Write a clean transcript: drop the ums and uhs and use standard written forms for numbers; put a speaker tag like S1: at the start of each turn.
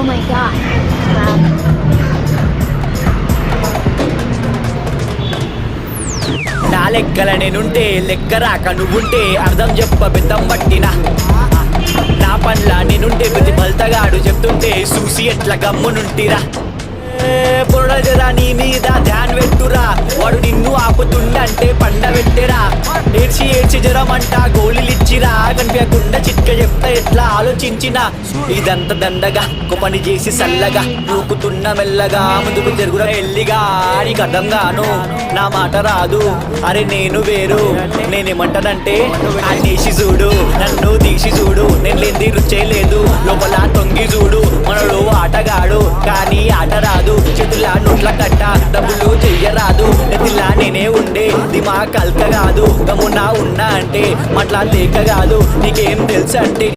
S1: my god.
S2: నా లెక్కల నేనుంటే లెక్క రాక నువ్వుంటే అర్థం చెప్ప బెద్దం పట్టిన నా పనుల నేనుంటే ప్రతి బల్తగాడు చెప్తుంటే చూసి ఎట్లా గమ్మునుంటిరా పొరజరా నీ మీద ధ్యాన్ పెట్టురా వాడు నిన్ను ఆపుతుండంటే పండ పెట్టెరా ఏడ్చి ఏడ్చి జ్వరమంట గోళీలిచ్చిరా కనిపించకుండా చిట్క చెప్తా ఎట్లా ఆలోచించిన ఇదంతా దండగా ఒక పని చేసి సల్లగా దూకుతున్న మెల్లగా ముందుకు జరుగురా ఎల్లిగా నీకు అర్థం గాను నా మాట రాదు అరే నేను వేరు నేనేమంటానంటే అనేసి చూడు నన్ను తీసి చూడు నేను లేని రుచే లేదు లోపల తొంగి చూడు మనలో ఆటగాడు కానీ ఆట రాదు చేతుల నోట్ల కట్ట డబ్బులు చెయ్యరాదు నెతిలా నేనే ఉండే దిమా కల్క కాదు గమునా ఉన్నా అంటే మట్లా లేక కాదు నీకేం తెలుసు అంటే